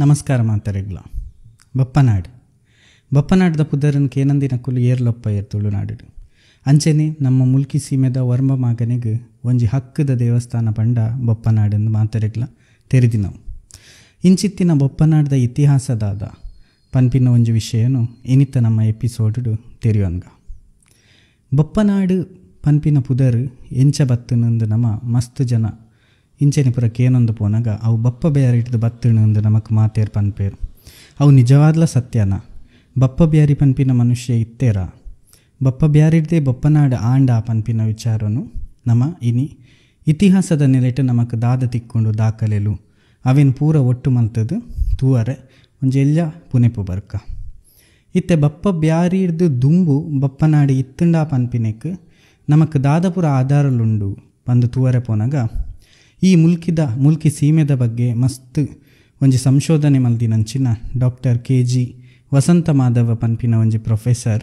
ನಮಸ್ಕಾರ ಮಾತರೆಗ್ಲ ಬಪ್ಪನಾಡ್ದ ಪುದರನ್ ಕೇನಂದಿನ ಕುಲು ಏರ್ಲೊಪ್ಪ ತುಳುನಾಡು ಅಂಚೆನೆ ನಮ್ಮ ಮುಲ್ಕಿ ಸೀಮೆದ ವರ್ಮ ಮಗನಿಗೆ ಒಂಜಿ ಹಕ್ಕದ ದೇವಸ್ಥಾನ ಪಂಡ ಬಪ್ಪನಾಡೆಂದು ಮಾತರೆಗ್ಲ ತೆರೆದಿನವು. ಇಂಚಿತ್ತಿನ ಬಪ್ಪನಾಡ್ದ ಇತಿಹಾಸದಾದ ಪನ್ಪಿನ ಒಂಜಿ ವಿಷಯನು ಇನಿತ್ತ ನಮ್ಮ ಎಪಿಸೋಡು ತೆರೆಯೋನ್ಗ. ಬಪ್ಪನಾಡು ಪನ್ಪಿನ ಪುದರ್ ಎಂಚ ಬತ್ತುನಂದು ನಮ್ಮ ಮಸ್ತ್ ಜನ ಇಂಚೆನೆ ಪುರ ಕೇನೊಂದು ಪೋನಾಗ ಅವು ಬಪ್ಪ ಬ್ಯಾರಿ ಹಿಡ್ದು ಬತ್ತುಣಂದು ನಮಕ್ ಮಾತೇರು ಪನ್ಪೇರು. ಅವು ನಿಜವಾದ್ಲ ಸತ್ಯನ? ಬಪ್ಪ ಬ್ಯಾರಿ ಪನ್ಪಿನ ಮನುಷ್ಯ ಇತ್ತೇರ? ಬಪ್ಪ ಬ್ಯಾರಿಡ್ದೆ ಬಪ್ಪನಾಡು ಆಂಡ ಪನ್ಪಿನ ವಿಚಾರನು ನಮ್ಮ ಇನಿ ಇತಿಹಾಸದ ನೆಲೆಟ್ಟು ನಮಕ್ ದಾದ ತಿಕ್ಕೊಂಡು ದಾಖಲೆಲು ಅವೇನು ಪೂರ ಒಟ್ಟು ಮಲ್ತದು ತೂವರೆ ಒಂಜಿ ಎಲ್ಲ ಪುನೆಪು ಬರ್ಕ. ಇತ್ತೆ ಬಪ್ಪ ಬ್ಯಾರಿ ಹಿಡ್ದು ದುಂಬು ಬಪ್ಪನಾಡು ಇತ್ತುಂಡ ಪನ್ಪಿನೆಕ್ ನಮಕ್ ದಾದಪುರ ಆಧಾರಲುಂಡು ಬಂದು ತೂವರೆ ಪೋನಾಗ ಈ ಮುಲ್ಕಿ ಸೀಮೆದ ಬಗ್ಗೆ ಮಸ್ತ್ ಒಂಜಿ ಸಂಶೋಧನೆ ಮಲ್ದಿನಂಚಿನ ಡಾಕ್ಟರ್ KG ವಸಂತ ಮಾಧವ ಪನ್ಪಿನ ಒಂಜಿ ಪ್ರೊಫೆಸರ್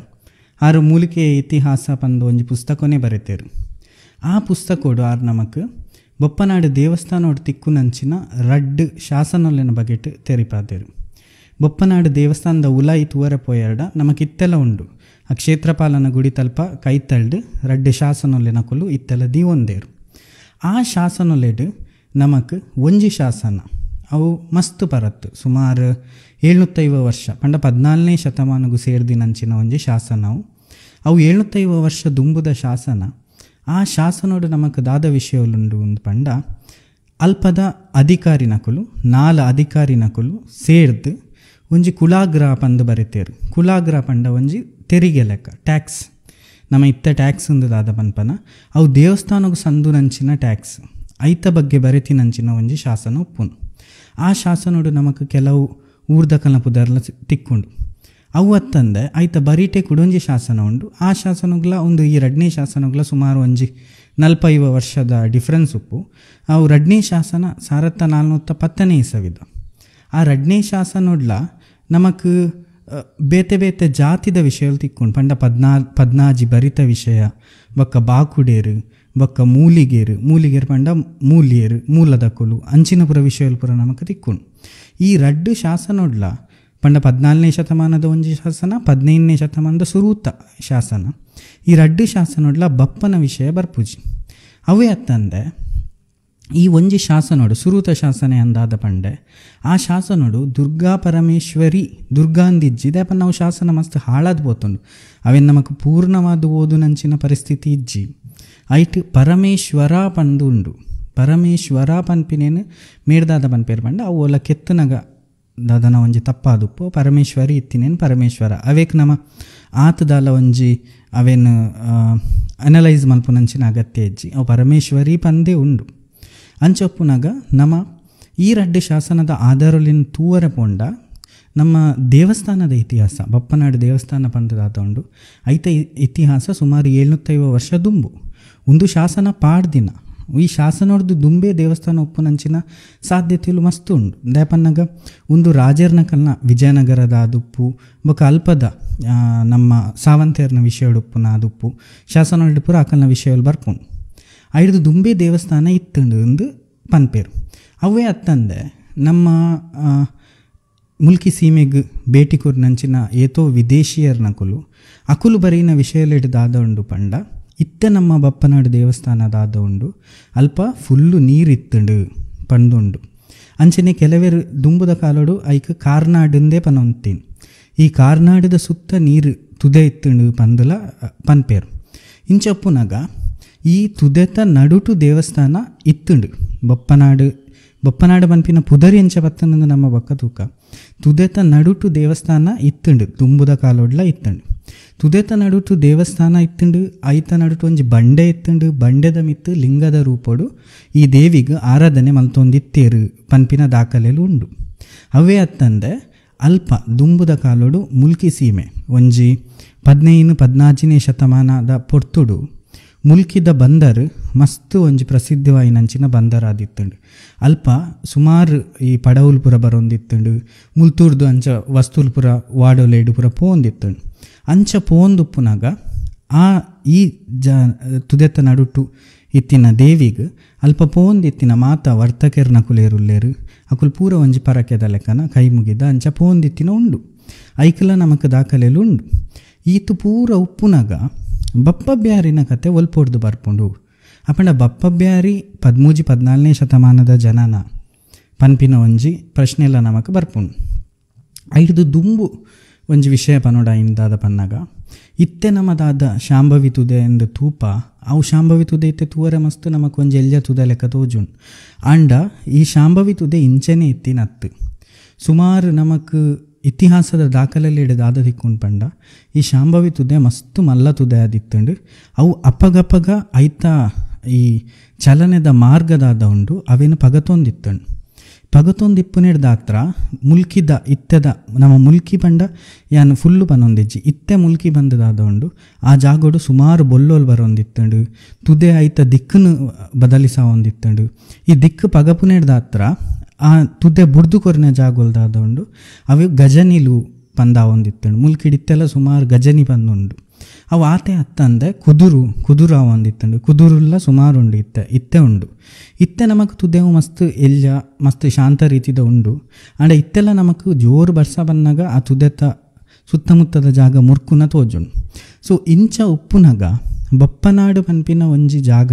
ಆರು ಮೂಲಿಕೆಯ ಇತಿಹಾಸ ಪಂದು ಒಂಜಿ ಪುಸ್ತಕನೇ ಬರೆತೇರು. ಆ ಪುಸ್ತಕೋಡು ಆರು ನಮಕ್ ಬಪ್ಪನಾಡು ದೇವಸ್ಥಾನೋಡು ತಿಕ್ಕುನಂಚಿನ ರಡ್ಡ್ ಶಾಸನೊಲ್ಲಿನ ಬಗೆಟ್ ತೆರಿಪಾದೇರು. ಬಪ್ಪನಾಡು ದೇವಸ್ಥಾನದ ಉಲಾಯಿ ತೂವರೆ ಪೋಯರ್ಡ ನಮಕಿತ್ತೆಲ್ಲ ಉಂಡು. ಆ ಕ್ಷೇತ್ರಪಾಲನ ಗುಡಿ ತಲ್ಪ ಕೈತಳ್ದು ರಡ್ಡ್ ಶಾಸನೊಲ್ಲಿನ ಕುಲು ಇತ್ತೆಲ್ಲ ದೀವೊಂದೇರು. ಆ ಶಾಸನೊಲೆಡು ನಮಕ್ ಒಂಜಿ ಶಾಸನ ಅವು ಮಸ್ತ್ ಪರತ್ತು ಸುಮಾರು 750 ವರ್ಷ ಪಂಡ 14ನೇ ಶತಮಾನಗೂ ಸೇರ್ದಿನಂಚಿನ ಒಂಜಿ ಶಾಸನ ಅವು 750 ವರ್ಷ ದುಂಬುದ ಶಾಸನ. ಆ ಶಾಸನೋಡು ನಮಕ್ ದಾದ ವಿಷಯಲುಂಡು ಒಂದು ಪಂಡ ಅಲ್ಪದ ಅಧಿಕಾರಿನಕುಲು 4 ಅಧಿಕಾರಿನಕುಲು ಸೇರ್ದು ಒಂಜಿ ಕುಲಾಗ್ರ ಪಂದು ಬರೆತೇರು. ಕುಲಾಗ್ರ ಪಂಡ ಒಂಜಿ ತೆರಿಗೆ ಲೆಕ್ಕ ಟ್ಯಾಕ್ಸ್. ನಮ್ಮ ಇತ್ತ ಟ್ಯಾಕ್ಸ್ ಒಂದು ದಾದ ಪನ್ಪನ ಅವು ದೇವಸ್ಥಾನಗೂ ಸಂದುನಂಚಿನ ಟ್ಯಾಕ್ಸ್ ಐತ ಬಗ್ಗೆ ಬರೆತಿನಂಚಿನ ಒಂಜಿ ಶಾಸನ ಉಪ್ಪುನು. ಆ ಶಾಸನೋಡು ನಮಕ್ ಕೆಲವು ಊರ್ದಕಲ್ನ ಪುದರ್ಲ ತಿಕ್ಕೊಂಡು ಅವು ಅತ್ತಂದೆ ಐತ ಬರೀಟೆ ಕುಡೊಂಜಿ ಶಾಸನ ಉಂಡು. ಆ ಶಾಸನಗ್ಲ ಒಂದು ಈ ರಡ್ನೇ ಶಾಸನಗ್ಲ ಸುಮಾರು ಒಂಜಿ 45 ವರ್ಷದ ಡಿಫ್ರೆನ್ಸ್ ಉಪ್ಪು. ಅವು ರಡ್ನೇ ಶಾಸನ 1410ನೇ ಇಸವಿದ. ಆ ರಡ್ನೇ ಶಾಸನೋಡ್ಲ ನಮಕ್ ಬೇತೆ ಬೇತೆ ಜಾತಿದ ವಿಷಯಗಳು ತಿಕ್ಕೊಂಡು ಪಂಡ 14 ಬರಿತ ವಿಷಯ ಬೊಕ್ಕ ಬಾಕುಡೇರು ಬೊಕ್ಕ ಮೂಲಿಗೇರು ಪಂಡ ಮೂಲಿಯರು ಮೂಲದ ಕುಲು ಅಂಚಿನ ಪುರ ವಿಷಯಗಳು ಪುರ ನಮಕ್ ತಿಕ್ಕೊಂಡು ಈ ರಡ್ಡು ಶಾಸನೋಡ್ಲ ಪಂಡ 14ನೇ ಶತಮಾನದ ಒಂಜಿ ಶಾಸನ 15ನೇ ಶತಮಾನದ ಸುರೂತ ಶಾಸನ. ಈ ರಡ್ಡು ಶಾಸನೋಡ್ಲ ಬಪ್ಪನ ವಿಷಯ ಬರ್ಪುಜಿ ಅವೇ ಅತ್ತಂದೆ ಈ ಒಂಜಿ ಶಾಸನೋಡು ಸುರೂತ ಶಾಸನೆ ಅಂದಾದ ಪಂಡೆ ಆ ಶಾಸನೋಡು ದುರ್ಗಾ ಪರಮೇಶ್ವರಿ ದುರ್ಗಾಂದಿಜ್ಜಿ ದೇಪ ನಾವು ಶಾಸನ ಮಸ್ತ್ ಹಾಳಾದ್ ಬೋತುಂಡು. ಅವೇನು ನಮಕ್ ಪೂರ್ಣವಾದ ಓದುನಂಚಿನ ಪರಿಸ್ಥಿತಿ ಇಜ್ಜಿ ಐಟ್ ಪರಮೇಶ್ವರ ಪಂದು ಉಂಡು. ಪರಮೇಶ್ವರ ಪನ್ಪಿನೇನು ಮೇಡ್ದಾದ ಪನ್ಪೇರು ಪಂಡ ಅವು ಒಲ್ಲ ಕೆತ್ತನಗ ದಾದನ ಒಂಜಿ ತಪ್ಪಾದುಪ್ಪು ಪರಮೇಶ್ವರಿ ಇತ್ತಿನೇನು ಪರಮೇಶ್ವರ ಅವೇಕ್ ನಮ್ಮ ಆತದಾಲ ಒಂಜಿ ಅವೇನು ಅನಲೈಸ್ ಮಲ್ಪುನಂಚಿನ ಅಗತ್ಯ ಇಜ್ಜಿ ಅವು ಪರಮೇಶ್ವರಿ ಪಂದೇ ಉಂಡು. ಅಂಚೊಪ್ಪುನಾಗ ನಮ್ಮ ಈ ರಡ್ಡು ಶಾಸನದ ಆಧಾರಲಿನ ತೂವರೆ ಪೋಂಡ ನಮ್ಮ ದೇವಸ್ಥಾನದ ಇತಿಹಾಸ ಬಪ್ಪನಾಡು ದೇವಸ್ಥಾನ ಪಂದದಾದ ಉಂಡು. ಐತ ಇತಿಹಾಸ ಸುಮಾರು 750 ವರ್ಷ ದುಂಬು. ಒಂದು ಶಾಸನ ಪಾಡ್ದಿನ ಈ ಶಾಸನೋಡ್ದು ದುಂಬೆ ದೇವಸ್ಥಾನ ಉಪ್ಪುನಂಚಿನ ಸಾಧ್ಯತೆಲು ಮಸ್ತ್ ಉಂಡು. ದೇಪನ್ನಾಗ ಒಂದು ರಾಜರ್ನಕಲ್ನ ವಿಜಯನಗರದ ಅದುಪ್ಪು ಬೊಕ ಅಲ್ಪದ ನಮ್ಮ ಸಾವಂತೇರ್ನ ವಿಷಯಡು ಉಪ್ಪುನ ಅದುಪ್ಪು ಶಾಸನೋಡು ಪುರ ಅಕಲ್ನ ವಿಷಯಗಳು ಬರ್ಪುಂಡು. ಐದು ದುಂಬೆ ದೇವಸ್ಥಾನ ಇತ್ತುಂಡು ಎಂದು ಪನ್ಪೇರು. ಅವೇ ಅತ್ತಂದೆ ನಮ್ಮ ಮುಲ್ಕಿ ಸೀಮೆಗ್ ಭೇಟಿ ಕೊರ್ನಂಚಿನ ಏತೋ ವಿದೇಶಿಯರ್ನ ಅಕುಲು ಬರೀನ ವಿಷಯಲೆಡ್ ದಾದ ಉಂಡು ಪಂಡ ಇತ್ತ ನಮ್ಮ ಬಪ್ಪನಾಡು ದೇವಸ್ಥಾನದಾದ ಉಂಡು ಅಲ್ಪ ಫುಲ್ಲು ನೀರಿತ್ತುಂಡು ಪಂದುಂಡು. ಅಂಚನೆ ಕೆಲವೇರು ದುಂಬುದ ಕಾಲೋಡು ಐಕ್ ಕಾರ್ನಾಡುಂದೇ ಪನೊಂತೀನಿ. ಈ ಕಾರ್ನಾಡದ ಸುತ್ತ ನೀರು ತುದೆ ಇತ್ತುಂಡು ಪಂದುಲ ಪನ್ಪೇರು. ಇಂಚಪ್ಪುನಾಗ ಈ ತುದೆತ ನಡುಟು ದೇವಸ್ಥಾನ ಇತ್ತುಂಡು. ಬಪ್ಪನಾಡು ಪನ್ಪಿನ ಪುದರಿ ಎಂಚ ಬತ್ತನಂದು ನಮ್ಮ ಬೊಕ್ಕ ತೂಕ ತುದೆತ ನಡುಟು ದೇವಸ್ಥಾನ ಇತ್ತುಂಡು. ದುಂಬುದ ಕಾಲೋಡ್ಲ ಇತ್ತುಂಡು. ತುದೆತ ನಡುಟು ದೇವಸ್ಥಾನ ಇತ್ತುಂಡು. ಐತ ನಡುಟು ಒಂಜಿ ಬಂಡೆ ಇತ್ತುಂಡು. ಬಂಡೆದ ಮಿತ್ತು ಲಿಂಗದ ರೂಪೋಡು ಈ ದೇವಿಗೆ ಆರಾಧನೆ ಮಲ್ತೊಂದಿತ್ತೇರು ಪನ್ಪಿನ ದಾಖಲೆಲು ಉಂಡು. ಅವೇ ಅತ್ತಂದೆ ಅಲ್ಪ ದುಂಬುದ ಕಾಲೋಡು ಮುಲ್ಕಿ ಸೀಮೆ ಒಂಜಿ 15-14ನೇ ಶತಮಾನದ ಪೊರ್ತುಡು ಮುಲ್ಕಿದ ಬಂದರ್ ಮಸ್ತ್ ಒಂಜಿ ಪ್ರಸಿದ್ಧವಾಯಿನಂಚಿನ ಬಂದರ್ ಆದಿತ್ತುಂಡು. ಅಲ್ಪ ಸುಮಾರು ಈ ಪಡವುಲು ಪುರ ಬರೊಂದಿತ್ತುಂಡು. ಮುಲ್ತೂರ್ದು ಅಂಚ ವಸ್ತುಲು ಪುರ ವಾಡೋಲೇಡು ಪುರ ಪೋಂದಿತ್ತುಂಡು. ಅಂಚ ಪೋಂದುಪ್ಪುನಾಗ ಈ ತುದೆತ್ತ ನಡುಟು ಇತ್ತಿನ ದೇವಿಗೆ ಅಲ್ಪ ಪೋಂದಿತ್ತಿನ ಮಾತ ವರ್ತಕೆರ್ನ ಕುಲೇರುಲ್ಲೇರು ಅಕುಲು ಪೂರ ಒಂಜಿ ಪರಕೆದ ಲೆಕ್ಕನ ಕೈ ಮುಗಿದ ಅಂಚ ಪೋಂದಿತ್ತಿನ ಉಂಡು. ಐಕಲ ನಮಕ್ ದಾಖಲೆಲು ಉಂಡು. ಈತು ಪೂರ ಉಪ್ಪುನಗ ಬಪ್ಪ ಬ್ಯಾರಿನ ಕತೆ ಒಲ್ಪೊಡ್ದು ಬರ್ಪುಂಡು. ಅಪಂಡ ಬಪ್ಪ ಬ್ಯಾರಿ 13-14ನೇ ಶತಮಾನದ ಜನನ ಪನ್ಪಿನ ಒಂಜಿ ಪ್ರಶ್ನೆಲ್ಲ ನಮಕ್ ಬರ್ಪುಂಡು. ಐದು ದುಂಬು ಒಂಜಿ ವಿಷಯ ಪನೋಡ ಇಂದಾದ ಪನ್ನಗ ಇತ್ತೆ ನಮದಾದ ಶಾಂಭವಿ ತುದೆ ಎಂದು ತೂಪ ಅವು ಶಾಂಭವಿ ತುದೆ ಇತ್ತೆ ತೂವರೆ ಮಸ್ತ್ ನಮಕ್ ಒಂಜಿ ಎಲ್ಯ ತುದೆ ಲೆಕ್ಕ ತೋಜುಂಡು. ಆಂಡ ಈ ಶಾಂಭವಿ ತುದೆ ಇಂಚನೆ ಇತ್ತಿನತ್ತು ಸುಮಾರು ನಮಕ್ ಇತಿಹಾಸದ ದಾಖಲೆಯಲ್ಲಿ ಹಿಡಿದಾದ ತಿಕ್ಕೊಂಡು ಪಂಡ ಈ ಶಾಂಭವಿ ತುದೆ ಮಸ್ತ್ ಮಲ್ಲ ತುದೆ ಆದಿತ್ತಂಡು. ಅವು ಅಪಗಪಗ ಐತ ಈ ಚಲನೆದ ಮಾರ್ಗದಾದ ಉಂಡು ಅವೇನು ಪಗತೊಂದಿತ್ತಂಡು. ಪಗತೊಂದಿಪ್ಪುನೇಡ್ದ ಹತ್ರ ಮುಲ್ಕಿದ ಇತ್ತೆದ ನಮ್ಮ ಮುಲ್ಕಿ ಪಂಡ ಯಾನು ಫುಲ್ಲು ಪನೊಂದಿಜ್ಜಿ ಇತ್ತೆ ಮುಲ್ಕಿ ಬಂದದಾದ ಉಂಡು. ಆ ಜಾಗೋಡು ಸುಮಾರು ಬೊಲ್ಲೋಲ್ ಬರೊಂದಿತ್ತಂಡು. ತುದೆ ಐತ ದಿಕ್ಕನ್ನು ಬದಲಿಸ ಹೊಂದಿತ್ತಂಡು. ಈ ದಿಕ್ಕು ಪಗಪುನೇಡ್ದ ಹತ್ರ ಆ ತುದೆ ಬುಡ್ದು ಕೊರಿನ ಜಾಗೋಲ್ದಾದ ಉಂಡು. ಅವು ಗಜನಿಲು ಪಂದ ಹೊಂದಿತ್ತಂಡು. ಮುಲ್ಕಿಡಿತ್ತೆಲ್ಲ ಸುಮಾರು ಗಜನಿ ಬಂದುಂಡು. ಅವು ಆತೆ ಅತ್ತಂದೆ ಕುದುರು ಹೊಂದಿತ್ತಂಡು. ಕುದುರುಲ್ಲ ಸುಮಾರು ಉಂಡು ಇತ್ತೆ ಉಂಡು. ಇತ್ತೆ ನಮಕ್ ತುದೇವು ಮಸ್ತ್ ಎಲ್ಯ ಮಸ್ತ್ ಶಾಂತ ರೀತಿದ ಉಂಡು. ಆಂಡ ಇತ್ತೆಲ್ಲ ನಮಕ್ ಜೋರು ಬರ್ಸ ಬನ್ನಾಗ ಆ ತುದೆತ ಸುತ್ತಮುತ್ತದ ಜಾಗ ಮುರ್ಕುನ ತೋಜುಂಡು. ಸೊ ಇಂಚ ಉಪ್ಪುನಗ ಬಪ್ಪನಾಡು ಪನ್ಪಿನ ಒಂಜಿ ಜಾಗ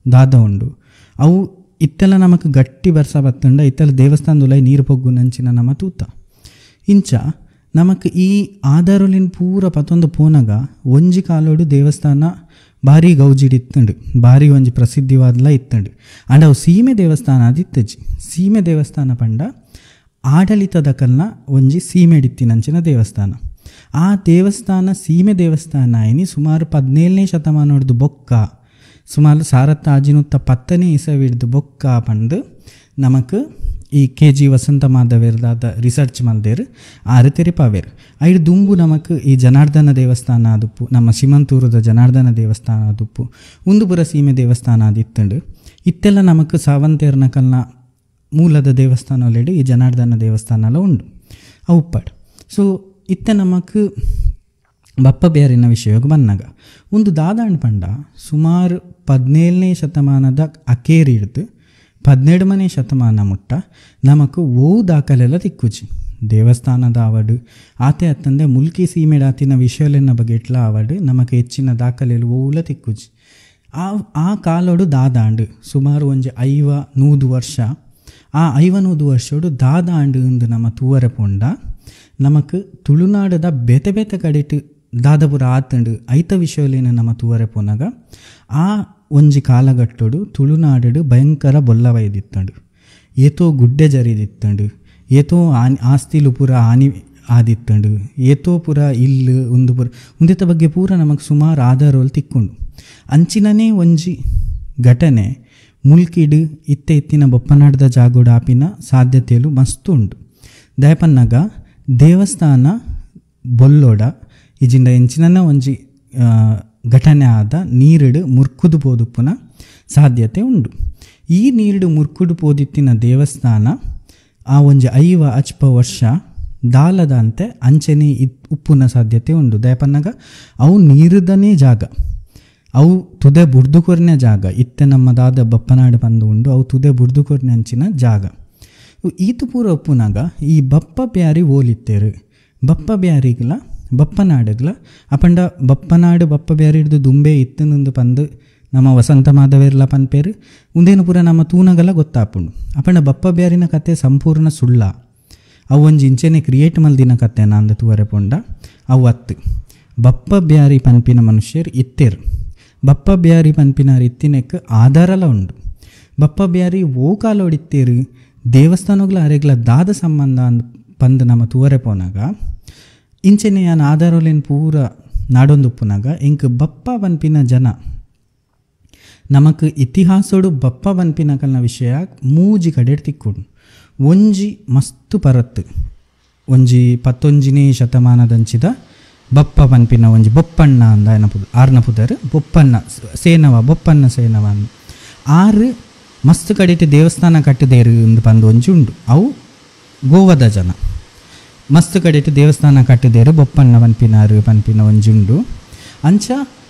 ದಾದ ಉಂಡು. ಅವು ಇತ್ತೆಲ್ಲ ನಮಕ್ ಗಟ್ಟಿ ಬರ್ಸ ಬತ್ತಂಡ ಇತ್ತೆಲ್ಲ ದೇವಸ್ಥಾನದುಲೈ ನೀರು ಪೊಗ್ಗು ನಂಚಿನ ನಮ್ಮ ತೂತ. ಇಂಚ ನಮಕ್ ಈ ಆಧಾರಲಿನ ಪೂರ ಪತ್ತೊಂದು ಪೋನಗ ಒಂಜಿ ಕಾಲೋಡು ದೇವಸ್ಥಾನ ಭಾರಿ ಗೌಜಿಡಿತ್ತಂಡು. ಭಾರಿ ಒಂಜಿ ಪ್ರಸಿದ್ಧಿವಾದ್ಲ ಇತ್ತಂಡು. ಆಂಡ ಅವು ಸೀಮೆ ದೇವಸ್ಥಾನ ಅದಿತ್ತಜ್ಜಿ. ಸೀಮೆ ದೇವಸ್ಥಾನ ಪಂಡ ಆಡಳಿತದ ಕಲ್ನ ಒಂಜಿ ಸೀಮೆಡಿತ್ತಿನಂಚಿನ ದೇವಸ್ಥಾನ. ಆ ದೇವಸ್ಥಾನ ಸೀಮೆ ದೇವಸ್ಥಾನ ಆಯ್ನಿ ಸುಮಾರು 17ನೇ ಶತಮಾನೋಡ್ದು ಬೊಕ್ಕ ಸುಮಾರು ಸಾರತ್ತ ಆಜಿನುತ್ತ 10ನೇ ಇಸವಿಡ್ದು ಬೊಕ್ಕ ಪಂಡು ನಮಕ್ ಈ KG ವಸಂತ ಮಾಧವೇರ್ದಾದ ರಿಸರ್ಚ್ ಮಲ್ದೇರು ಆರು ತೆರಿಪಾವೇರು. ಐದು ದುಂಬು ನಮಕ್ ಈ ಜನಾರ್ದನ ದೇವಸ್ಥಾನ ಆದುಪ್ಪು, ನಮ್ಮ ಸಿಮಂತೂರದ ಜನಾರ್ದನ ದೇವಸ್ಥಾನ ಆದುಪ್ಪು, ಉಂದುಪುರ ಸೀಮೆ ದೇವಸ್ಥಾನ ಆದಿತ್ತಂಡು. ಇತ್ತೆಲ್ಲ ನಮಕ್ ಸಾವಂತೇರ್ನ ಕಲ್ನ ಮೂಲದ ದೇವಸ್ಥಾನಲೆಡು ಈ ಜನಾರ್ದನ ದೇವಸ್ಥಾನ ಎಲ್ಲ ಉಂಡು ಅವು ಉಪ್ಪಾಡು. ಸೊ ಇತ್ತೆ ನಮಕ್ ಬಪ್ಪ ಬ್ಯಾರಿನ ವಿಷಯಕ್ಕೆ ಬಂದಾಗ ಒಂದು ದಾದಾಂಡ್ ಪಂಡ ಸುಮಾರು 17ನೇ ಶತಮಾನದ ಅಕೇರಿ ಹಿಡ್ದು 17ನೇ ಶತಮಾನ ಮುಟ್ಟ ನಮಕ್ ಓವು ದಾಖಲೆಲ್ಲ ತಿಕ್ಕುಜಿ. ದೇವಸ್ಥಾನದ ಆವಡು ಆತೆ ಅತ್ತಂದೆ ಮುಲ್ಕಿ ಸೀಮೆಡಾತಿನ ವಿಷಯಲೆನ್ನ ಬಗ್ಗೆ ಇಟ್ಲ ಆವಡು ನಮಕ್ ಹೆಚ್ಚಿನ ದಾಖಲೆಲು ಓವುಲ ತಿಕ್ಕುಜಿ. ಆ ಕಾಲೋಡು ದಾದಾಂಡು ಸುಮಾರು ಒಂಜಿ 50-100 ವರ್ಷ. ಆ 50-100 ವರ್ಷೋಡು ದಾದಾಂಡು ಎಂದು ನಮ್ಮ ತೂವರೆ ಪೊಂಡ ನಮಕ್ ತುಳುನಾಡದ ಬೇತೆ ಬೇತೆ ಕಡೆಟ್ ದಾದಪುರ ಆತಂಡು ಐತ ವಿಷಯಲೇನ ನಮ್ಮ ತೂವರೆ ಪೋನಾಗ ಆ ಒಂಜಿ ಕಾಲಘಟ್ಟೋಡು ತುಳುನಾಡು ಭಯಂಕರ ಬೊಲ್ಲವೈದಿತ್ತಂಡು. ಏತೋ ಗುಡ್ಡೆ ಜರಿದಿತ್ತಂಡು, ಏತೋ ಆಸ್ತಿಲು ಪೂರ ಹಾನಿ ಆದಿತ್ತಂಡು, ಏತೋ ಪೂರ ಇಲ್ಲು ಒಂದು ಪೂರ ಉಂದಿತ ಬಗ್ಗೆ ಪೂರ ನಮಗೆ ಸುಮಾರು ಆಧಾರಗಳು ತಿಕ್ಕೊಂಡು ಅಂಚಿನನೇ ಒಂಜಿ ಘಟನೆ ಮುಲ್ಕಿಡು ಇತ್ತಿನ ಬೊಪ್ಪನಾಡ್ದ ಜಾಗೋಡು ಆಪಿನ ಸಾಧ್ಯತೆಯಲು ಮಸ್ತು ಉಂಟು. ದಯಪನ್ನಾಗ ದೇವಸ್ಥಾನ ಬೊಲ್ಲೋಡ ಇಜಿಂದ ಎಂಚಿನ ಒಂಜಿ ಘಟನೆ ಆದ ನೀರುಡು ಮುರ್ಕುದು ಪೋದುಪ್ಪುನ ಸಾಧ್ಯತೆ ಉಂಡು. ಈ ನೀರುಡು ಮುರ್ಕುಡು ಪೋದಿತ್ತಿನ ದೇವಸ್ಥಾನ ಆ ಒಂಜಿ 5 ವರ್ಷ ದಾಲದಂತೆ ಅಂಚನೆ ಉಪ್ಪುನ ಸಾಧ್ಯತೆ ಉಂಡು. ದಯಪನ್ನಾಗ ಅವು ನೀರುದನೇ ಜಾಗ, ಅವು ತುದೆ ಬುಡ್ದು ಕೊರ್ನ ಜಾಗ. ಇತ್ತೆ ನಮ್ಮದಾದ ಬಪ್ಪನಾಡು ಬಂದು ಉಂಡು ಅವು ತುದೆ ಬುಡ್ದು ಕೊರ್ನ ಅಂಚಿನ ಜಾಗ. ಈತು ಪೂರ ಉಪ್ಪುನಾಗ ಈ ಬಪ್ಪ ಬ್ಯಾರಿ ಓಲಿತ್ತೇರು. ಬಪ್ಪ ಬ್ಯಾರಿಗ್ಲ ಬಪ್ಪನಾಡುಗ್ಲ ಅಪಂಡ ಬಪ್ಪನಾಡು ಬಪ್ಪ ಬ್ಯಾರಿ ಹಿಡ್ದು ದುಂಬೆ ಇತ್ತನೊಂದು ಪಂದು ನಮ್ಮ ವಸಂತ ಮಾಧವೇರ್ಲ ಪನ್ಪೇರು ಉಂದೇನು ಪೂರ ನಮ್ಮ ತೂನಗಲ ಗೊತ್ತಾಪುಂಡು. ಅಪಂಡ ಬಪ್ಪ ಬ್ಯಾರಿನ ಕತೆ ಸಂಪೂರ್ಣ ಸುಳ್ಳ. ಅವು ಒಂಜಿ ಇಂಚೆನೆ ಕ್ರಿಯೇಟ್ ಮಲ್ದಿನ ಕತೆ ನಂದು ತೂವರೆ ಪೊಂಡ ಅವು ಅತ್ತು. ಬಪ್ಪ ಬ್ಯಾರಿ ಪನ್ಪಿನ ಮನುಷ್ಯರು ಇತ್ತೇರು. ಬಪ್ಪ ಬ್ಯಾರಿ ಪನ್ಪಿನ ಇತ್ತಿನಕ್ಕೆ ಆಧಾರಲ ಉಂಡು. ಬಪ್ಪ ಬ್ಯಾರಿ ಓ ಕಾಲೋಡಿತ್ತೇರು ದೇವಸ್ಥಾನಗಳ ಅರೆಗ್ಲ ದಾದ ಸಂಬಂಧ ಪಂದು ನಮ್ಮ ತೂವರೆ ಪೋನಾಗ ಇಂಚೆನೆ ಯಾನ್ ಆಧಾರಲೇನು ಪೂರ ನಾಡೊಂದುಪ್ಪುನಾಗ ಇಂಕ್ ಬಪ್ಪ ಪನ್ಪಿನ ಜನ ನಮಕ್ ಇತಿಹಾಸೋಡು ಬಪ್ಪ ಪನ್ಪಿನ ಕಲ್ನ ವಿಷಯ ಮೂಜಿ ಕಡೆ ತಿಕ್ಕೊಂಡು ಒಂಜಿ ಮಸ್ತು ಪರತ್ತು ಒಂಜಿ 19ನೇ ಶತಮಾನದಂಚಿದ ಬಪ್ಪ ಪನ್ಪಿನ ಒಂಜಿ ಬೊಪ್ಪಣ್ಣ ಅಂದ ಆರ್ನ ಪುದರ್ ಬೊಪ್ಪಣ್ಣ ಬೊಪ್ಪಣ್ಣ ಸೇನವ ಆರು ಮಸ್ತ್ ಕಡೆಟ್ ದೇವಸ್ಥಾನ ಕಟ್ಟದೇರು ಎಂದು ಪಂದು ಒಂಜಿ ಉಂಡು. ಅವು ಗೋವದ ಜನ ಮಸ್ತ್ ಕಡೆಟ್ ದೇವಸ್ಥಾನ ಕಟ್ಟದೇರು ಬೊಪ್ಪಣ್ಣ ಪನ್ಪಿನ ಒಂಜಿ ಉಂಡು. ಅಂಚ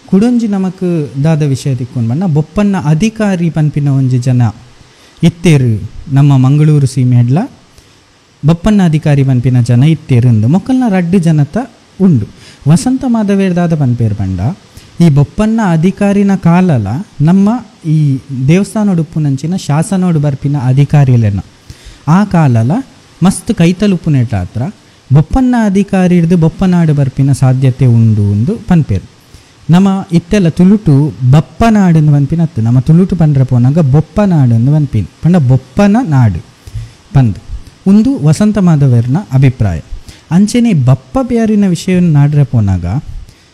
ಕುಡೊಂಜಿ ನಮಕ್ ದಾದ ವಿಷಯ ತಿಕ್ಕೊಂಡು ಬಣ್ಣ ಬೊಪ್ಪಣ್ಣ ಅಧಿಕಾರಿ ಪನ್ಪಿನ ಒಂಜಿ ಜನ ಇತ್ತೇರು ನಮ್ಮ ಮಂಗಳೂರು ಸೀಮೆಡ್ಲ ಬಪ್ಪಣ್ಣ ಅಧಿಕಾರಿ ಪನ್ಪಿನ ಜನ ಇತ್ತೇರು ಮೊಕ್ಕಲ್ನ ರಡ್ಡು ಜನತ ಉಂಡು. ವಸಂತ ಮಾಧವೇರ್ದಾದ ಪನ್ಪೇರು ಪಂಡ ಈ ಬೊಪ್ಪಣ್ಣ ಅಧಿಕಾರಿನ ಕಾಲಲ ನಮ್ಮ ಈ ದೇವಸ್ಥಾನೋಡು ಉಪ್ಪುನಂಚಿನ ಶಾಸನೋಡು ಬರ್ಪಿನ ಅಧಿಕಾರಿಲೆನ ಆ ಕಾಲಲ ಮಸ್ತ್ ಕೈತಲುಪ್ಪುನೇಟ ಹತ್ರ ಬೊಪ್ಪಣ್ಣ ಅಧಿಕಾರಿ ಹಿಡ್ದು ಬೊಪ್ಪನಾಡು ಬರ್ಪಿನ ಸಾಧ್ಯತೆ ಉಂಡು ಎಂದು ಪನ್ಪೇರು. ನಮ್ಮ ಇತ್ತೆಲ್ಲ ತುಳುಟು ಬಪ್ಪನಾಡು ಪನ್ಪಿನತ್ತು ನಮ್ಮ ತುಳುಟು ಪಂಡ್ರ ಪೋನಾಗ ಬೊಪ್ಪನಾಡು ಪನ್ಪಿನ್ ಪಂಡ ಬೊಪ್ಪನ ನಾಡು ಪಂದು ಒಂದು ವಸಂತ ಮಾಧವೇರ್ನ ಅಭಿಪ್ರಾಯ. ಅಂಚೆನೆ ಬಪ್ಪ ಬ್ಯಾರಿನ ವಿಷಯವನ್ನು ನಾಡ್ರೆ ಪೋನಾಗ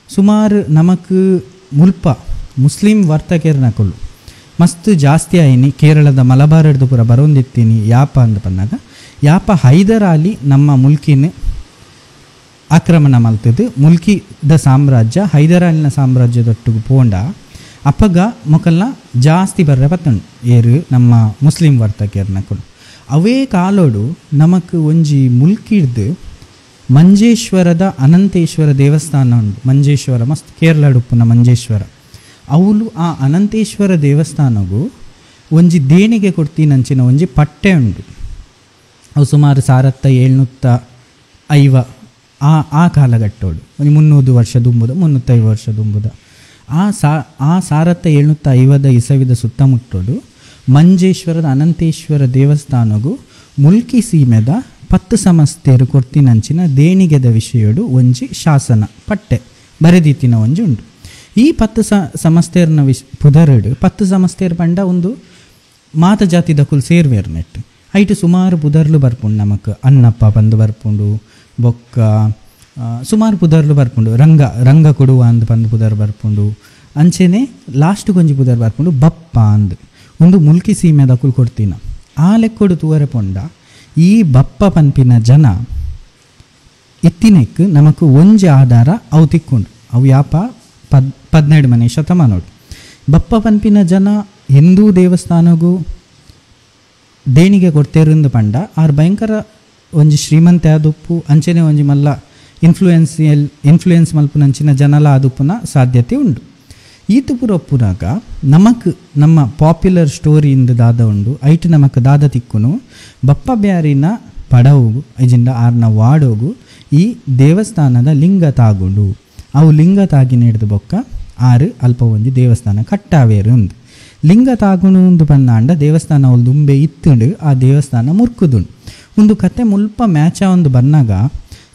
ಸುಮಾರು ನಮಕ್ ಮುಲ್ಪ ಮುಸ್ಲಿಂ ವರ್ತಕರ್ನಕುಲು ಮಸ್ತ್ ಜಾಸ್ತಿ ಆಯ್ನಿ. ಕೇರಳದ ಮಲಬಾರ್ ಹಿಡ್ದು ಪೂರ ಬರೋಂದಿತ್ತೀನಿ ಯಾಪ ಅಂದ ಪನ್ನಾಗ ಯಾಪ ಹೈದರಾಲಿ ನಮ್ಮ ಮುಲ್ಕಿನ ಆಕ್ರಮಣ ಮಲ್ತದ್ದು ಮುಲ್ಕಿದ ಸಾಮ್ರಾಜ್ಯ ಹೈದರಾಲಿನ ಸಾಮ್ರಾಜ್ಯದೊಟ್ಟಿಗೆ ಪೋಂಡ ಅಪ್ಪಗ ಮೊಕಲ್ನ ಜಾಸ್ತಿ ಬರ್ರೆ ಪತ್ತಂಡು ಏರು ನಮ್ಮ ಮುಸ್ಲಿಂ ವರ್ತಕರ್ನಕುಲು. ಅವೇ ಕಾಲೋಡು ನಮಕ್ ಒಂಜಿ ಮುಲ್ಕಿಡ್ದು ಮಂಜೇಶ್ವರದ ಅನಂತೇಶ್ವರ ದೇವಸ್ಥಾನ ಉಂಡು. ಮಂಜೇಶ್ವರ ಮಸ್ತ್ ಕೇರಳ ಉಪ್ಪುನ ಮಂಜೇಶ್ವರ ಅವಳು ಆ ಅನಂತೇಶ್ವರ ದೇವಸ್ಥಾನಗೂ ಒಂಜಿ ದೇಣಿಗೆ ಕೊಡ್ತೀನಂಚಿನ ಒಂಜಿ ಪಟ್ಟೆ ಉಂಡು. ಅವು ಸುಮಾರು 1750 ಆ ಕಾಲಘಟ್ಟೋಡು ಒಂದು 300 ವರ್ಷ ದುಂಬುದ 350 ವರ್ಷ ದುಂಬುದ ಆ 1750 ಇಸವಿದ ಸುತ್ತಮುಟ್ಟೋಡು ಮಂಜೇಶ್ವರದ ಅನಂತೇಶ್ವರ ದೇವಸ್ಥಾನಗೂ ಮುಲ್ಕಿ ಸೀಮೆದ 10 ಸಮಸ್ತೆರು ಕೊಡ್ತೀನಂಚಿನ ದೇಣಿಗೆದ ವಿಷಯಡು ಒಂಜಿ ಶಾಸನ ಪಟ್ಟೆ ಬರೆದಿತ್ತಿನ ಒಂಜಿ ಉಂಡು. ಈ 10 ಸಮಸ್ತೆರ್ನ ಪುದರಡು 10 ಸಮಸ್ತೆರ್ ಪಂಡ ಒಂದು ಮಾತ ಜಾತಿದ ಕುಲ್ ಸೇರ್ವೇರು ನೆಟ್ಟು ಐಟು ಸುಮಾರು ಪುದರ್ಲು ಬರ್ಪುಂಡು. ನಮಕ್ ಅನ್ನಪ್ಪ ಬಂದು ಬರ್ಪುಂಡು, ಬೊಕ್ಕ ಸುಮಾರು ಪುದರ್ಲು ಬರ್ಪುಂಡು, ರಂಗ ಕೊಡುವ ಅಂದು ಬಂದು ಪುದರ್ ಬರ್ಪುಂಡು. ಅಂಚೆನೆ ಲಾಸ್ಟ್ ಗೊಂಜಿ ಪುದರ್ ಬರ್ಪುಂಡು ಬಪ್ಪ ಅಂದು ಒಂದು ಮುಲ್ಕಿ ಸೀಮೆದ ಕುಲ್ ಕೊಡ್ತೀನ ಆ ಲೆಕ್ಕೊಡು ತೂವರೆ ಪೊಂಡ. ಈ ಬಪ್ಪ ಪನ್ಪಿನ ಜನ ಇತ್ತಿನೆಕ್ ನಮಕ್ ಒಂಜಿ ಆಧಾರ ಅವು ತಿಕ್ಕೊಂಡು ಅವು ಯಾಪ 17ನೇ ಶತಮಾನೋಡು ಬಪ್ಪ ಪನ್ಪಿನ ಜನ ಹಿಂದೂ ದೇವಸ್ಥಾನಗೂ ದೇಣಿಗೆ ಕೊಡ್ತೇರಿಂದ ಪಂಡ ಆರು ಭಯಂಕರ ಒಂಜಿ ಶ್ರೀಮಂತ ಆದುಪ್ಪು ಅಂಚೆನೆ ಒಂಜಿ ಮಲ್ಲ ಇನ್ಫ್ಲೂಯೆನ್ಸ್ ಮಲ್ಪುನಂಚಿನ ಜನಲ ಆದುಪ್ಪುನ ಸಾಧ್ಯತೆ ಉಂಡು. ಈತು ಪುರ ಒಪ್ಪುನಾಗ ನಮಕ್ ನಮ್ಮ ಪಾಪ್ಯುಲರ್ ಸ್ಟೋರಿಯಿಂದ ದಾದ ಉಂಡು. ಐಟು ನಮಕ್ ದಾದ ತಿಕ್ಕುನು ಬಪ್ಪ ಬ್ಯಾರಿನ ಪಡವುಗು ಐಜಿಂದ ಆರ್ನ ವಾಡೋಗು ಈ ದೇವಸ್ಥಾನದ ಲಿಂಗ ತಾಗುಂಡು. ಅವು ಲಿಂಗ ತಾಗಿ ನೀಡಿದ ಬೊಕ್ಕ ಆರು ಅಲ್ಪ ಒಂಜಿ ದೇವಸ್ಥಾನ ಕಟ್ಟಾವೇರು ಉಂದು. ಲಿಂಗ ತಾಗುಣುಂದು ಪನ್ನಾಂಡ ದೇವಸ್ಥಾನ ಅವಳು ದುಂಬೆ ಇತ್ತುಂಡು ಆ ದೇವಸ್ಥಾನ ಮುರ್ಕುದುಂಡು. ಒಂದು ಕತೆ ಮುಲ್ಪ ಮ್ಯಾಚ ಒಂದು ಬನ್ನಾಗ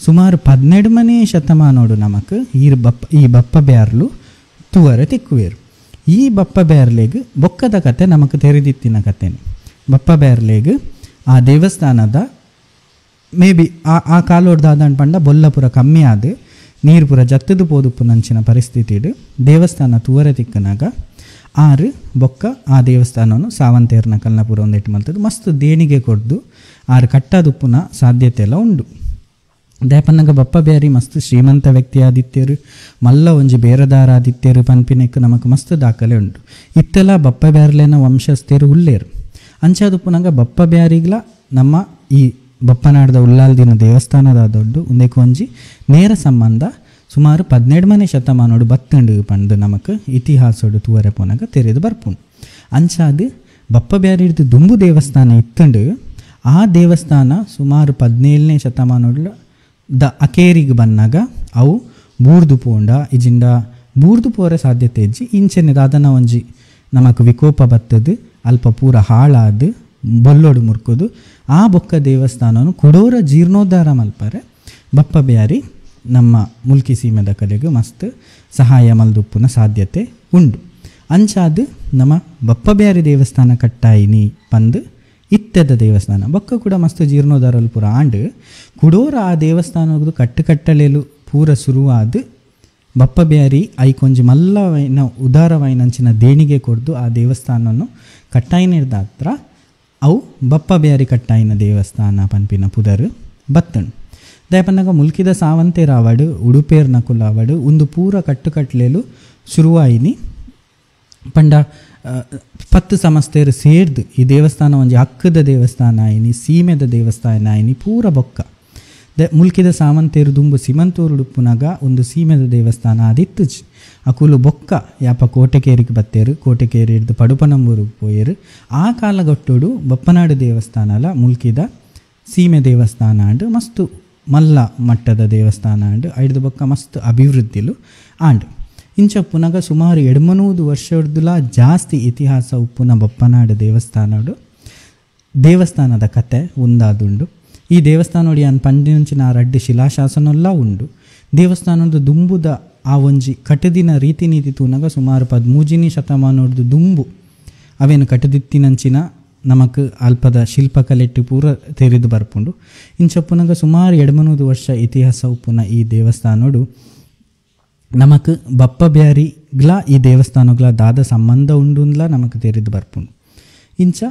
ಸುಮಾರು 17ನೇ ಶತಮಾನೋಡು ನಮಕ್ ಈ ಬಪ್ಪ ಬ್ಯಾರ್ಲು ತುವರೆ ತಿಕ್ಕುವೇರು. ಈ ಬಪ್ಪ ಬ್ಯಾರ್ಲೆಗ್ ಬೊಕ್ಕದ ಕತೆ ನಮಕ್ ತೆರೆದಿತ್ತಿನ ಕತೆನೆ. ಬಪ್ಪ ಬ್ಯಾರ್ಲೆಗ್ ಆ ದೇವಸ್ಥಾನದ ಮೇ ಬಿ ಆ ಕಾಲೋಡ್ದಾದ ಪಂಡ ಬೊಲ್ಲಪುರ ಕಮ್ಮಿ ಆದ ನೀರು ಪುರ ಜತ್ತದು ಪೋದುಪ್ಪು ನಂಚಿನ ಪರಿಸ್ಥಿತಿಡು ದೇವಸ್ಥಾನ ತುವರೆ ತಿಕ್ಕನಾಗ ಆರು ಬೊಕ್ಕ ಆ ದೇವಸ್ಥಾನವನ್ನು ಸಾವಂತೇರ್ನ ಕಲ್ನಪುರ ಒಂದೆಟ್ಟು ಮಲ್ತದ್ದು ಮಸ್ತ್ ದೇಣಿಗೆ ಕೊಡ್ದು ಆರು ಕಟ್ಟದುಪ್ಪುನ ಸಾಧ್ಯತೆ ಎಲ್ಲ ಉಂಡು. ದೇಪನ್ನಾಗ ಬಪ್ಪ ಬ್ಯಾರಿ ಮಸ್ತ್ ಶ್ರೀಮಂತ ವ್ಯಕ್ತಿ ಆದಿತ್ಯರು ಮಲ್ಲ ಒಂಜಿ ಬೇರದಾರ ಆದಿತ್ಯರು ಪನ್ಪಿನೆಕ್ ನಮಕ್ ಮಸ್ತ್ ದಾಖಲೆ ಉಂಡು. ಇತ್ತೆಲ್ಲ ಬಪ್ಪ ಬ್ಯಾರ್ಲೆನ ವಂಶಸ್ಥರು ಉಳ್ಳೇರು ಅಂಚಾದುಪ್ಪುನಾಗ ಬಪ್ಪ ಬ್ಯಾರಿಗ್ಲ ನಮ್ಮ ಈ ಬಪ್ಪನಾಡದ ಉಲ್ಲಾಲ್ದಿನ ದೇವಸ್ಥಾನದ ದೊಡ್ಡ ಒಂದಕ್ಕೆ ಒಂಜಿ ನೇರ ಸಂಬಂಧ ಸುಮಾರು 17ನೇ ಶತಮಾನೋಡು ಬತ್ತಂಡು ಪಂಡು ನಮಕ್ ಇತಿಹಾಸೋಡು ತೂವರೆ ಪೋನಾಗ ತೆರೆದು ಬರ್ಪುಂಡು. ಅಂಚಾದು ಬಪ್ಪ ಬ್ಯಾರಿಡ್ದು ದುಂಬು ದೇವಸ್ಥಾನ ಇತ್ತಂಡು ಆ ದೇವಸ್ಥಾನ ಸುಮಾರು 17ನೇ ಶತಮಾನೋಡು ಅಕೇರಿಗೆ ಬಂದಾಗ ಅವು ಬೂರ್ದು ಪೋಂಡ ಇಜಿಂದ ಬೂರ್ದು ಪೋರೆ ಸಾಧ್ಯತೆ ಇಜ್ಜಿ ಇಂಚೆನೆ ದಾದನ ಒಂಜಿ ನಮಕ್ ವಿಕೋಪ ಬತ್ತದು ಅಲ್ಪ ಪೂರ ಹಾಳಾದು ಬೊಲ್ಲೋಡು ಮುರ್ಕೋದು ಆ ಬೊಕ್ಕ ದೇವಸ್ಥಾನವನ್ನು ಕೊಡೋರ ಜೀರ್ಣೋದ್ಧಾರ ಮಲ್ಪರೆ ಬಪ್ಪ ಬ್ಯಾರಿ ನಮ್ಮ ಮುಲ್ಕಿ ಸೀಮೆದ ಕಡೆಗೂ ಮಸ್ತ್ ಸಹಾಯ ಮಲ್ದುಪ್ಪುನ ಸಾಧ್ಯತೆ ಉಂಡು. ಅಂಚಾದು ನಮ್ಮ ಬಪ್ಪ ಬ್ಯಾರಿ ದೇವಸ್ಥಾನ ಕಟ್ಟಾಯಿನಿ ಪಂದು ಇತ್ತೆದ ದೇವಸ್ಥಾನ ಬೊಕ್ಕ ಕೂಡ ಮಸ್ತ್ ಜೀರ್ಣೋದ್ಧಾರಲು ಪೂರ ಆಂಡು ಕುಡೋರ ಆ ದೇವಸ್ಥಾನದ್ದು ಕಟ್ಟಲೇಲು ಪೂರ ಶುರುವಾದ ಬಪ್ಪ ಬ್ಯಾರಿ ಐಕೊಂಜಿ ಮಲ್ಲವೈನ ಉದಾರವೈನಂಚಿನ ದೇಣಿಗೆ ಕೊಡ್ದು ಆ ದೇವಸ್ಥಾನವನ್ನು ಕಟ್ಟಾಯಿನಿಡ್ದ ಹತ್ರ ಅವು ಬಪ್ಪ ಬ್ಯಾರಿ ಕಟ್ಟಾಯಿನ ದೇವಸ್ಥಾನ ಪನ್ಪಿನ ಪುದರ್ ಬತ್ತಣು. ದಯಪನ್ನಾಗ ಮುಲ್ಕಿದ ಸಾವಂತೆ ರಾವಡು ಉಡುಪೇರ್ನ ಕುಲಾವಡು ಒಂದು ಪೂರ ಕಟ್ಟಲೇಲು ಶುರುವಾಯಿನಿ ಪಂಡ 10 ಸಮಸ್ತೆರು ಸೇರ್ದು ಈ ದೇವಸ್ಥಾನ ಒಂಜಿ ಹಕ್ಕದ ದೇವಸ್ಥಾನ ಆಯಿನಿ ಸೀಮೆದ ದೇವಸ್ಥಾನ ಆಯಿನಿ ಪೂರ ಬೊಕ್ಕ ಮುಲ್ಕಿದ ಸಾಮಂತೇರು ದುಂಬು ಸಿಮಂತೂರು ಉಪ್ಪುನಾಗ ಒಂದು ಸೀಮೆದ ದೇವಸ್ಥಾನ ಆದಿತ್ತುಜಿ ಅಕುಲು ಬೊಕ್ಕ ಯಾಪ ಕೋಟೆಕೇರಿಗೆ ಬತ್ತೇರು ಕೋಟೆಕೇರಿ ಹಿಡಿದು ಪಡುಪನಂಬೂರಿಗೆ ಪೋಯರು ಆ ಕಾಲಗಟ್ಟೋಡು ಬಪ್ಪನಾಡು ದೇವಸ್ಥಾನಲ ಮುಲ್ಕಿದ ಸೀಮೆ ದೇವಸ್ಥಾನ ಅಂಡ್ ಮಸ್ತು ಮಲ್ಲ ಮಟ್ಟದ ದೇವಸ್ಥಾನ ಅಂಡ್ ಐದು ಬೊಕ್ಕ ಮಸ್ತ್ ಅಭಿವೃದ್ಧಿಲು ಆಂಡ್ ಇಂಚ ಪುನಗ ಸುಮಾರು 200 ವರ್ಷದ ಜಾಸ್ತಿ ಇತಿಹಾಸ ಉಪ್ಪುನ ಬಪ್ಪನಾಡು ದೇವಸ್ಥಾನದ ಕತೆ ಒಂದಾದುಂಡು. ಈ ದೇವಸ್ಥಾನೋಡಿ ಅನ್ ಪಂಡಿನಂಚಿನ ರಡ್ಡಿ ಶಿಲಾಶಾಸನಲ್ಲ ಉಂಡು. ದೇವಸ್ಥಾನದ ದುಂಬುದ ಆ ಒಂಜಿ ಕಟದಿನ ರೀತಿ ನೀತಿ ತೂನಗ ಸುಮಾರು 13ನೇ ಶತಮಾನದ ದುಂಬು ಅವೇನು ಕಟದಿತ್ತಿನಂಚಿನ ನಮಕ್ ಅಲ್ಪದ ಶಿಲ್ಪಕಲೆಟ್ಟು ಪೂರ ತೆರೆದು ಬರ್ಪುಂಡು. ಇಂಚ ಪುನಗ ಸುಮಾರು 200 ವರ್ಷ ಇತಿಹಾಸ ಉಪ್ಪುನ ಈ ದೇವಸ್ಥಾನೋಡು ನಮಕ್ ಬಪ್ಪ ಬ್ಯಾರಿಗ್ಲ ಈ ದೇವಸ್ಥಾನಗಳ ದಾದ ಸಂಬಂಧ ಉಂಡುನ್ಲ ನಮಕ್ ತೆರೆದು ಬರ್ಪುಂಡು. ಇಂಚ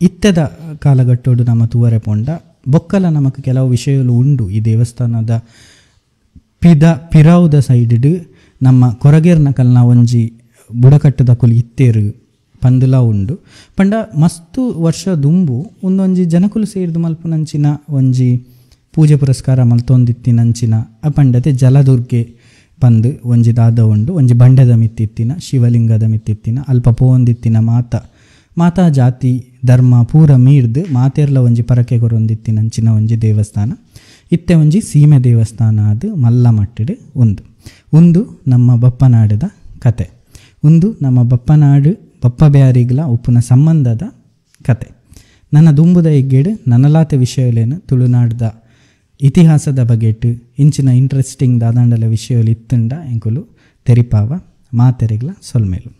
ಇತ್ತೆದ ಕಾಲಘಟ್ಟೋಡು ನಮ್ಮ ತೂವರೆ ಪೊಂಡ ಬೊಕ್ಕಲ ನಮಕ್ ಕೆಲವು ವಿಷಯಗಳು ಉಂಡು. ಈ ದೇವಸ್ಥಾನದ ಪಿರಾವುದ ಸೈಡ್ ನಮ್ಮ ಕೊರಗೇರ್ನ ಕಲ್ನ ಒಂಜಿ ಬುಡಕಟ್ಟದ ಕುಲು ಇತ್ತೇರು ಪಂದುಲ ಉಂಡು. ಪಂಡ ಮಸ್ತು ವರ್ಷ ದುಂಬು ಒಂದೊಂಜಿ ಜನಕುಲು ಸೇರಿದು ಮಲ್ಪುನಂಚಿನ ಒಂಜಿ ಪೂಜೆ ಪುರಸ್ಕಾರ ಮಲ್ತೊಂದಿತ್ತಿನಂಚಿನ ಅಪಂಡತೆ ಜಲದುರ್ಗೆ ಪಂದು ಒಂಜಿ ದಾದ ಉಂಡು. ಒಂಜಿ ಬಂಡೆದ ಮಿತ್ತಿತ್ತಿನ ಶಿವಲಿಂಗದ ಮಿತ್ತಿತ್ತಿನ ಅಲ್ಪ ಪೋಂದಿತ್ತಿನ ಮಾತಾ ಜಾತಿ ಧರ್ಮ ಪೂರ ಮೀರ್ದು ಮಾತೆರ್ಲ ಒಂಜಿ ಪರಕೆ ಕೊರೊಂದಿತ್ತಿನಂಚಿನ ಒಂಜಿ ದೇವಸ್ಥಾನ. ಇತ್ತೆ ಒಂಜಿ ಸೀಮೆ ದೇವಸ್ಥಾನ ಅದು ಮಲ್ಲ ಮಟ್ಟಡು ಒಂದು ನಮ್ಮ ಬಪ್ಪನಾಡದ ಕತೆ, ಒಂದು ನಮ್ಮ ಬಪ್ಪನಾಡು ಬಪ್ಪ ಬ್ಯಾರಿಗ್ಲ ಉಪ್ಪುನ ಸಂಬಂಧದ ಕತೆ. ನನ್ನ ದುಂಬುದ ಎಗ್ಗೆಡು ನನಲಾತೆ ವಿಷಯಲೇನು ತುಳುನಾಡ್ದ ಇತಿಹಾಸದ ಬಗೆಟ್ ಇಂಚಿನ ಇಂಟ್ರೆಸ್ಟಿಂಗ್ ದಾದಾಂಡಲ ವಿಷಯಗಳು ಇತ್ತುಂಡ ಎಂಕುಲು ತೆರಿಪಾವ ಮಾತೆರೆಗ್ಲ ಸೊಲ್ಮೇಲು.